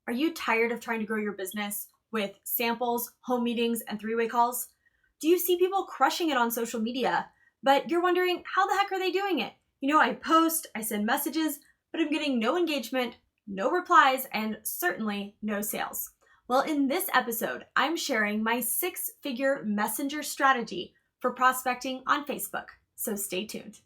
Are you tired of trying to grow your business with samples, home meetings, and three-way calls? Do you see people crushing it on social media, but you're wondering how the heck are they doing it? I post, I send messages, but I'm getting no engagement, no replies, and certainly no sales. Well, in this episode, I'm sharing my 6-figure messenger strategy for prospecting on Facebook. So stay tuned.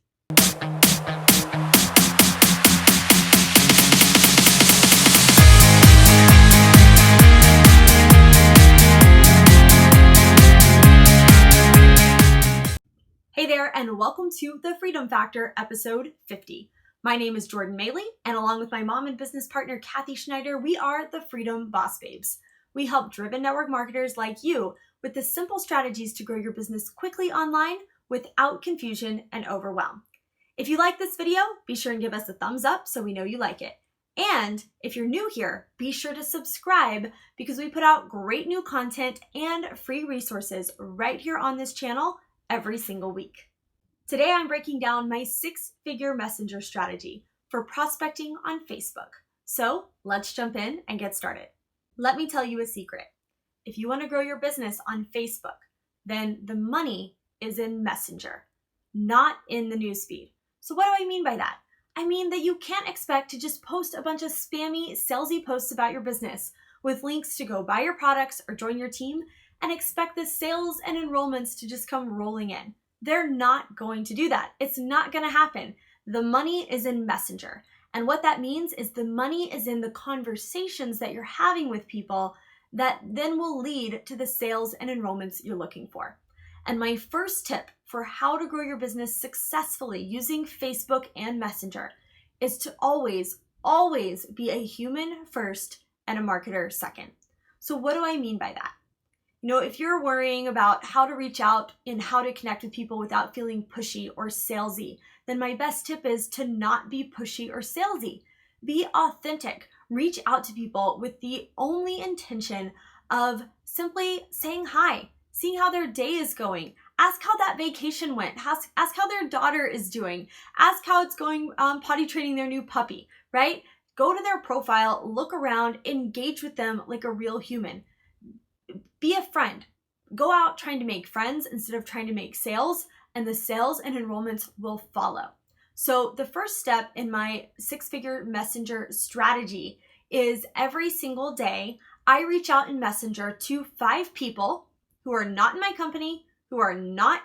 Hey there, and welcome to The Freedom Factor, episode 50. My name is Jordan Maylea, and along with my mom and business partner, Kathy Schneider, we are the Freedom Boss Babes. We help driven network marketers like you with the simple strategies to grow your business quickly online without confusion and overwhelm. If you like this video, be sure and give us a thumbs up so we know you like it. And if you're new here, be sure to subscribe because we put out great new content and free resources right here on this channel every single week. Today, I'm breaking down my 6-figure messenger strategy for prospecting on Facebook. So let's jump in and get started. Let me tell you a secret. If you want to grow your business on Facebook, then the money is in Messenger, not in the newsfeed. So what do I mean by that? I mean that you can't expect to just post a bunch of spammy, salesy posts about your business with links to go buy your products or join your team and expect the sales and enrollments to just come rolling in. They're not going to do that. It's not going to happen. The money is in Messenger. And what that means is the money is in the conversations that you're having with people that then will lead to the sales and enrollments you're looking for. And my first tip for how to grow your business successfully using Facebook and Messenger is to always be a human first and a marketer second. So what do I mean by that? If you're worrying about how to reach out and how to connect with people without feeling pushy or salesy, then my best tip is to not be pushy or salesy. Be authentic. Reach out to people with the only intention of simply saying hi, seeing how their day is going. Ask how that vacation went. Ask how their daughter is doing. Ask how it's going potty training their new puppy, right? Go to their profile, look around, engage with them like a real human. Be a friend. Go out trying to make friends instead of trying to make sales, and the sales and enrollments will follow. So the first step in my 6-figure messenger strategy is every single day, I reach out in Messenger to 5 people who are not in my company, who are not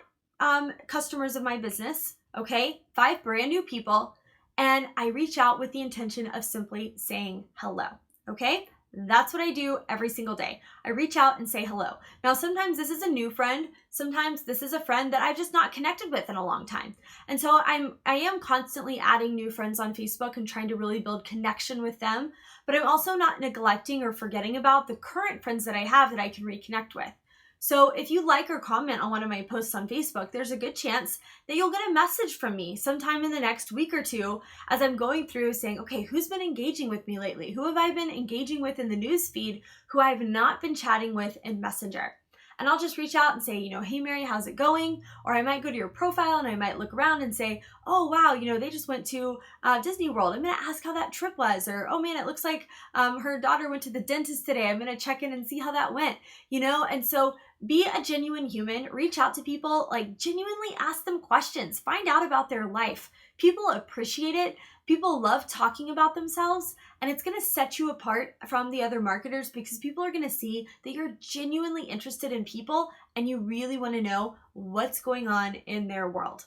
customers of my business, okay? 5 brand new people, and I reach out with the intention of simply saying hello, okay? That's what I do every single day. I reach out and say hello. Now, sometimes this is a new friend. Sometimes this is a friend that I've just not connected with in a long time. And so I am constantly adding new friends on Facebook and trying to really build connection with them. But I'm also not neglecting or forgetting about the current friends that I have that I can reconnect with. So if you like or comment on one of my posts on Facebook, there's a good chance that you'll get a message from me sometime in the next week or two as I'm going through saying, okay, who's been engaging with me lately? Who have I been engaging with in the newsfeed who I've not been chatting with in Messenger? And I'll just reach out and say, hey, Mary, how's it going? Or I might go to your profile and I might look around and say, oh, wow, they just went to Disney World. I'm going to ask how that trip was. Or, oh, man, it looks like her daughter went to the dentist today. I'm going to check in and see how that went, And so be a genuine human. Reach out to people, genuinely ask them questions. Find out about their life. People appreciate it. People love talking about themselves, and it's going to set you apart from the other marketers because people are going to see that you're genuinely interested in people and you really want to know what's going on in their world.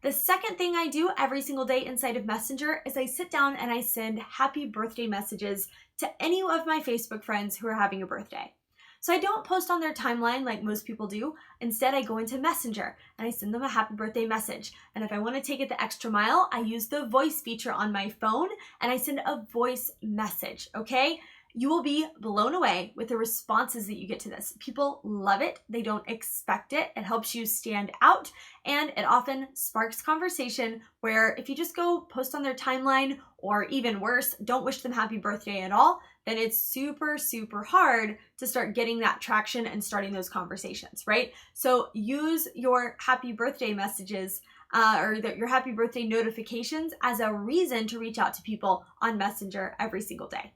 The second thing I do every single day inside of Messenger is I sit down and I send happy birthday messages to any of my Facebook friends who are having a birthday. So I don't post on their timeline like most people do. Instead, I go into Messenger and I send them a happy birthday message. And if I want to take it the extra mile, I use the voice feature on my phone and I send a voice message, okay? You will be blown away with the responses that you get to this. People love it. They don't expect it. It helps you stand out, and it often sparks conversation where if you just go post on their timeline, or even worse, don't wish them happy birthday at all, then it's super, super hard to start getting that traction and starting those conversations, right? So use your happy birthday messages your happy birthday notifications as a reason to reach out to people on Messenger every single day.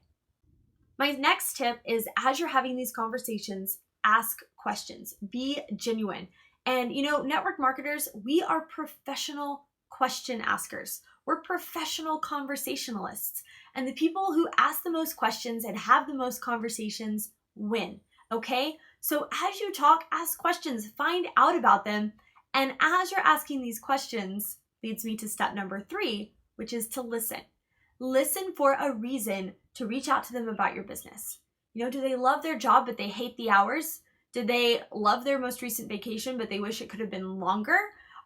My next tip is, as you're having these conversations, ask questions, be genuine. And network marketers, we are professional question askers. We're professional conversationalists. And the people who ask the most questions and have the most conversations win. Okay? So as you talk, ask questions, find out about them. And as you're asking these questions, leads me to step number 3, which is to listen. Listen for a reason to reach out to them about your business. Do they love their job, but they hate the hours? Did they love their most recent vacation, but they wish it could have been longer?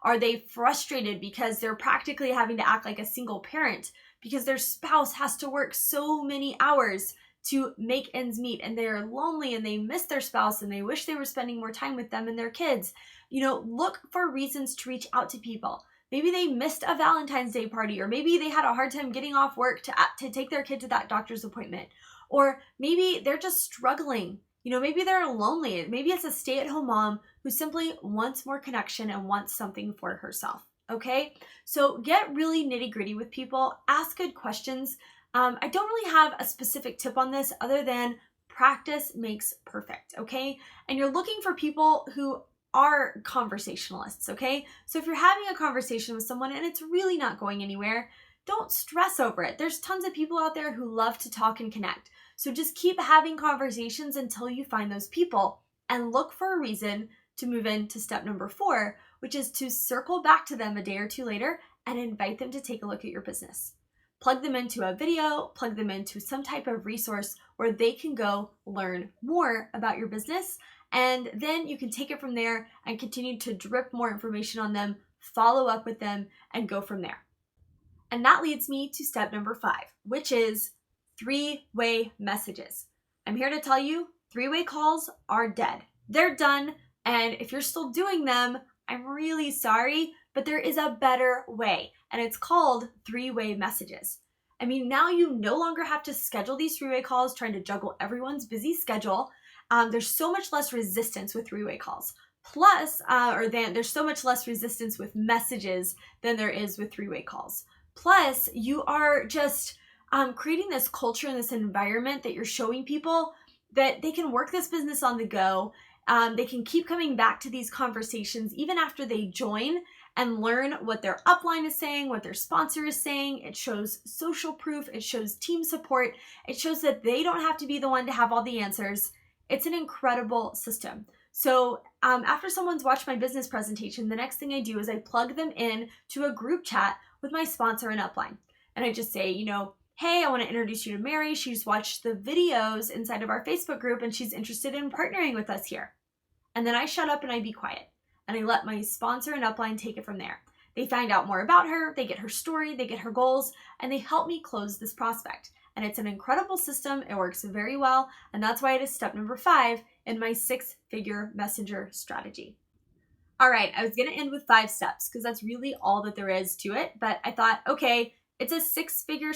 Are they frustrated because they're practically having to act like a single parent because their spouse has to work so many hours to make ends meet, and they're lonely and they miss their spouse and they wish they were spending more time with them and their kids? Look for reasons to reach out to people. Maybe they missed a Valentine's Day party, or maybe they had a hard time getting off work to take their kid to that doctor's appointment. Or maybe they're just struggling. Maybe they're lonely. Maybe it's a stay-at-home mom who simply wants more connection and wants something for herself. Okay? So get really nitty-gritty with people. Ask good questions. I don't really have a specific tip on this other than practice makes perfect. Okay? And you're looking for people who are conversationalists, okay? So if you're having a conversation with someone and it's really not going anywhere, don't stress over it. There's tons of people out there who love to talk and connect. So just keep having conversations until you find those people, and look for a reason to move into step number 4, which is to circle back to them a day or two later and invite them to take a look at your business. Plug them into a video, plug them into some type of resource where they can go learn more about your business. And then you can take it from there and continue to drip more information on them, follow up with them, and go from there. And that leads me to step number 5, which is 3-way messages. I'm here to tell you, 3-way calls are dead. They're done. And if you're still doing them, I'm really sorry, but there is a better way. And it's called 3-way messages. Now you no longer have to schedule these 3-way calls trying to juggle everyone's busy schedule. There's so much less resistance with 3-way calls. There's so much less resistance with messages than there is with 3-way calls. Plus, you are just creating this culture and this environment that you're showing people that they can work this business on the go. They can keep coming back to these conversations even after they join and learn what their upline is saying, what their sponsor is saying. It shows social proof. It shows team support. It shows that they don't have to be the one to have all the answers. It's an incredible system. So after someone's watched my business presentation, the next thing I do is I plug them in to a group chat with my sponsor and upline. And I just say, hey, I want to introduce you to Mary. She's watched the videos inside of our Facebook group and she's interested in partnering with us here. And then I shut up and I be quiet. And I let my sponsor and upline take it from there. They find out more about her, they get her story, they get her goals, and they help me close this prospect. And it's an incredible system. It works very well. And that's why it is step number 5 in my 6-figure messenger strategy. All right, I was going to end with 5 steps because that's really all that there is to it. But I thought, okay, it's a 6-figure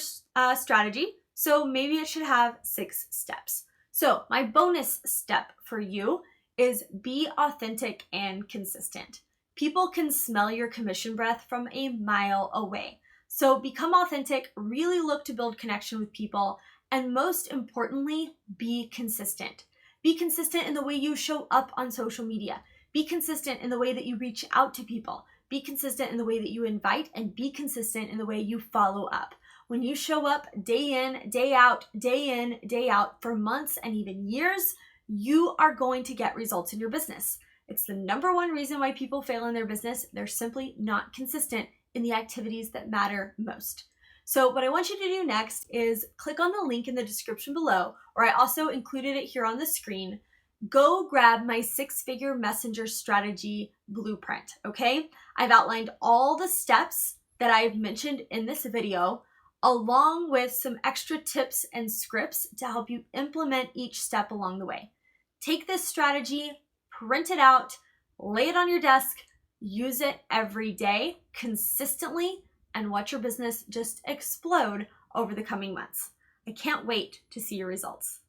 strategy, so maybe it should have 6 steps. So my bonus step for you is be authentic and consistent. People can smell your commission breath from a mile away. So become authentic, really look to build connection with people, and most importantly, be consistent. Be consistent in the way you show up on social media. Be consistent in the way that you reach out to people. Be consistent in the way that you invite, and be consistent in the way you follow up. When you show up day in, day out for months and even years, you are going to get results in your business. It's the number one reason why people fail in their business. They're simply not consistent in the activities that matter most. So what I want you to do next is click on the link in the description below, or I also included it here on the screen. Go grab my 6-figure messenger strategy blueprint, okay? I've outlined all the steps that I've mentioned in this video, along with some extra tips and scripts to help you implement each step along the way. Take this strategy, print it out, lay it on your desk, use it every day consistently, and watch your business just explode over the coming months. I can't wait to see your results.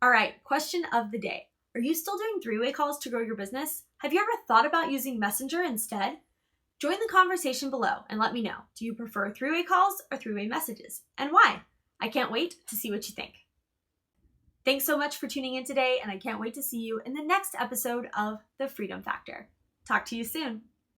All right, question of the day. Are you still doing 3-way calls to grow your business? Have you ever thought about using Messenger instead? Join the conversation below and let me know. Do you prefer 3-way calls or 3-way messages? And why? I can't wait to see what you think. Thanks so much for tuning in today, and I can't wait to see you in the next episode of The Freedom Factor. Talk to you soon.